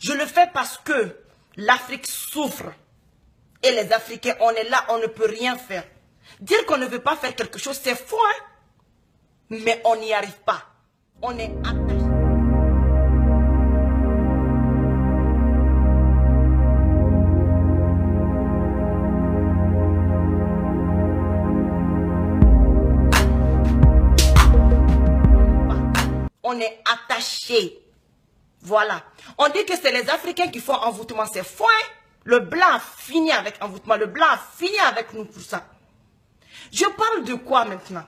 Je le fais parce que l'Afrique souffre. Et les Africains, on est là, on ne peut rien faire. Dire qu'on ne veut pas faire quelque chose, c'est faux, hein? Mais on n'y arrive pas. On est attaché. On est attaché. Voilà. On dit que c'est les Africains qui font envoûtement. C'est faux, hein? Le blanc a fini avec envoûtement. Le blanc a fini avec nous pour ça. Je parle de quoi maintenant?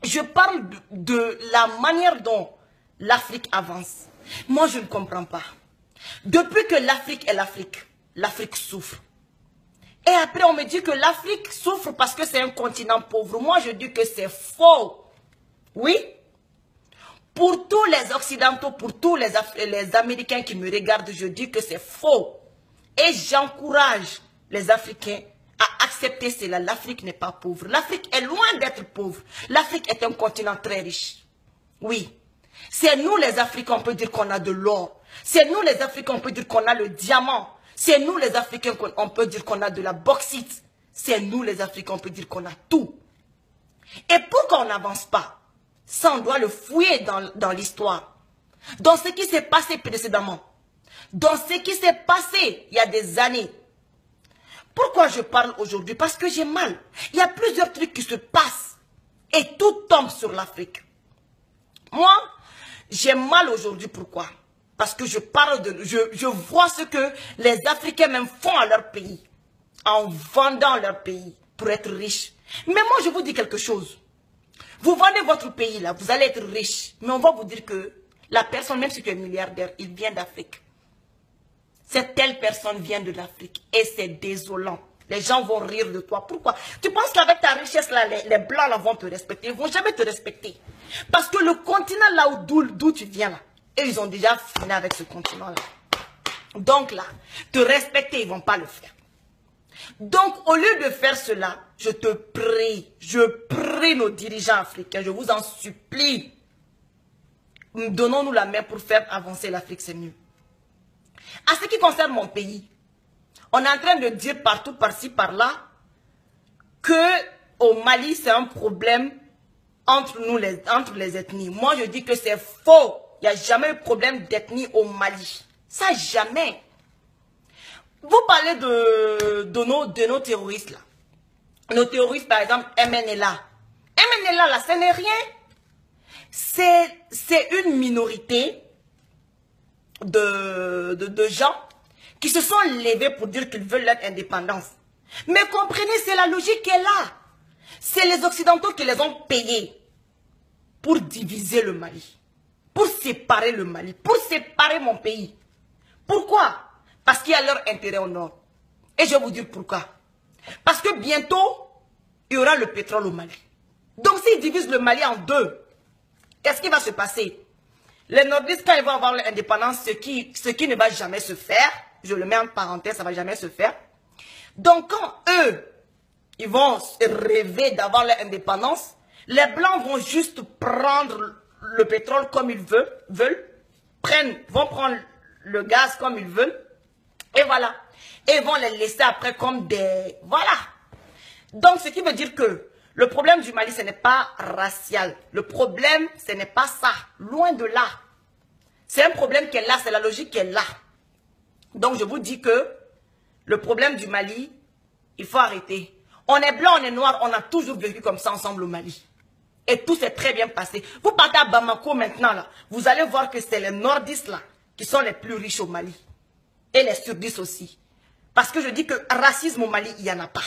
Je parle de la manière dont l'Afrique avance. Moi, je ne comprends pas. Depuis que l'Afrique est l'Afrique, l'Afrique souffre. Et après, on me dit que l'Afrique souffre parce que c'est un continent pauvre. Moi, je dis que c'est faux. Oui? Pour tous les Occidentaux, pour tous les Américains qui me regardent, je dis que c'est faux. Et j'encourage les Africains à accepter cela. L'Afrique n'est pas pauvre. L'Afrique est loin d'être pauvre. L'Afrique est un continent très riche. Oui. C'est nous les Africains, on peut dire qu'on a de l'or. C'est nous les Africains, on peut dire qu'on a le diamant. C'est nous les Africains, on peut dire qu'on a de la bauxite. C'est nous les Africains, on peut dire qu'on a tout. Et pourquoi on n'avance pas? Ça, on doit le fouiller dans l'histoire. Dans ce qui s'est passé précédemment. Dans ce qui s'est passé il y a des années. Pourquoi je parle aujourd'hui? Parce que j'ai mal. Il y a plusieurs trucs qui se passent. Et tout tombe sur l'Afrique. Moi, j'ai mal aujourd'hui. Pourquoi? Parce que je vois ce que les Africains même font à leur pays. En vendant leur pays pour être riches. Mais moi, je vous dis quelque chose. Vous vendez votre pays là, vous allez être riche. Mais on va vous dire que la personne, même si tu es milliardaire, il vient d'Afrique. Cette telle personne vient de l'Afrique. Et c'est désolant. Les gens vont rire de toi. Pourquoi? Tu penses qu'avec ta richesse là, les blancs là vont te respecter? Ils ne vont jamais te respecter. Parce que le continent là d'où tu viens là, et ils ont déjà fini avec ce continent là. Donc là, te respecter, ils ne vont pas le faire. Donc, au lieu de faire cela, je prie nos dirigeants africains, je vous en supplie, donnons-nous la main pour faire avancer l'Afrique, c'est mieux. À ce qui concerne mon pays, on est en train de dire partout, par-ci, par-là, que au Mali, c'est un problème entre les ethnies. Moi, je dis que c'est faux. Il n'y a jamais eu de problème d'ethnie au Mali. Ça, jamais. Vous parlez de nos terroristes là. Nos terroristes, par exemple, MNLA. MNLA là, ce n'est rien. C'est une minorité de gens qui se sont levés pour dire qu'ils veulent leur indépendance. Mais comprenez, c'est la logique qui est là. C'est les Occidentaux qui les ont payés pour diviser le Mali. Pour séparer le Mali. Pour séparer mon pays. Pourquoi? Parce qu'il y a leur intérêt au nord. Et je vais vous dire pourquoi. Parce que bientôt, il y aura le pétrole au Mali. Donc s'ils divisent le Mali en deux, qu'est-ce qui va se passer? Les nordistes, quand ils vont avoir l'indépendance, ce qui ne va jamais se faire, je le mets en parenthèse, ça ne va jamais se faire. Donc quand eux, ils vont rêver d'avoir l'indépendance, les blancs vont juste prendre le pétrole comme ils veulent, vont prendre le gaz comme ils veulent, et voilà. Et ils vont les laisser après comme des... Voilà. Donc, ce qui veut dire que le problème du Mali, ce n'est pas racial. Le problème, ce n'est pas ça. Loin de là. C'est un problème qui est là. C'est la logique qui est là. Donc, je vous dis que le problème du Mali, il faut arrêter. On est blanc, on est noir. On a toujours vécu comme ça ensemble au Mali. Et tout s'est très bien passé. Vous partez à Bamako maintenant, là. Vous allez voir que c'est les nordistes, là, qui sont les plus riches au Mali. Et les surdistes aussi. Parce que je dis que racisme au Mali, il n'y en a pas.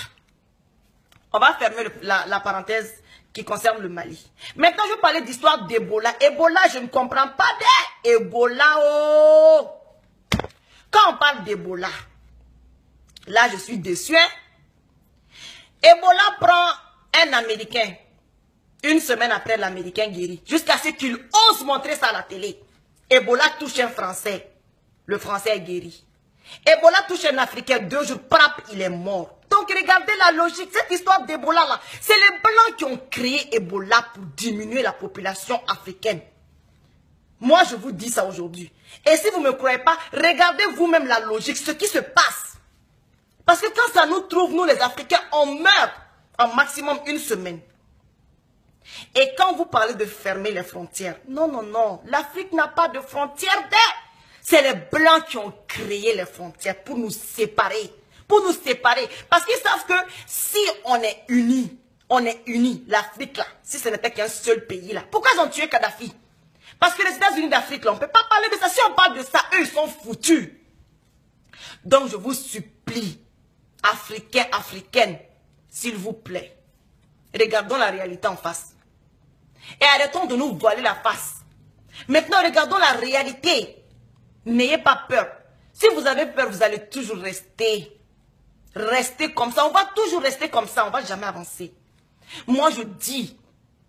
On va fermer la parenthèse qui concerne le Mali. Maintenant, je vais parler d'histoire d'Ebola. Ebola, je ne comprends pas d'Ebola. Oh. Quand on parle d'Ebola, là, je suis déçu. Hein? Ebola prend un Américain. Une semaine après, l'Américain guérit. Jusqu'à ce qu'il ose montrer ça à la télé. Ebola touche un Français. Le Français est guéri. Ebola touche un Africain, 2 jours, prap, il est mort. Donc regardez la logique, cette histoire d'Ebola là, c'est les Blancs qui ont créé Ebola pour diminuer la population africaine. Moi, je vous dis ça aujourd'hui. Et si vous ne me croyez pas, regardez vous-même la logique, ce qui se passe. Parce que quand ça nous trouve, nous les Africains, on meurt en maximum une semaine. Et quand vous parlez de fermer les frontières, non, non, non, l'Afrique n'a pas de frontières d'air. C'est les Blancs qui ont créé les frontières pour nous séparer. Pour nous séparer. Parce qu'ils savent que si on est unis, l'Afrique là, si ce n'était qu'un seul pays là, pourquoi ils ont tué Kadhafi? Parce que les États-Unis d'Afrique là, on ne peut pas parler de ça. Si on parle de ça, eux, ils sont foutus. Donc je vous supplie, Africains, Africaines, s'il vous plaît, regardons la réalité en face. Et arrêtons de nous voiler la face. Maintenant, regardons la réalité. N'ayez pas peur. Si vous avez peur, vous allez toujours rester. Rester comme ça. On va toujours rester comme ça. On ne va jamais avancer. Moi, je dis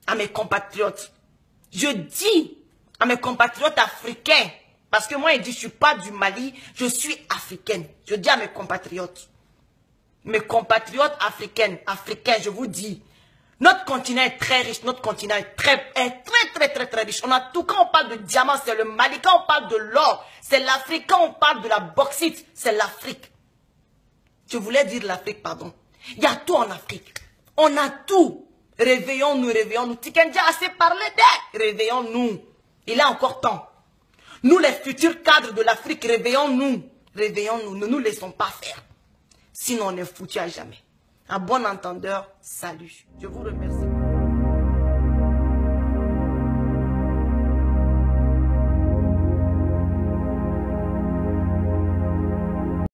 à mes compatriotes, africains, parce que moi, je dis, je ne suis pas du Mali, je suis africaine. Je dis à mes compatriotes africains, je vous dis, notre continent est très riche, notre continent est très riche. On a tout. Quand on parle de diamants, c'est le Mali. Quand on parle de l'or, c'est l'Afrique. Quand on parle de la bauxite, c'est l'Afrique. Je voulais dire l'Afrique, pardon. Il y a tout en Afrique. On a tout. Réveillons-nous, réveillons-nous. Tikendia a assez parlé d'elle. Réveillons-nous. Il est encore temps. Nous, les futurs cadres de l'Afrique, réveillons-nous. Réveillons-nous. Ne nous laissons pas faire. Sinon, on est foutus à jamais. À bon entendeur, salut. Je vous remercie.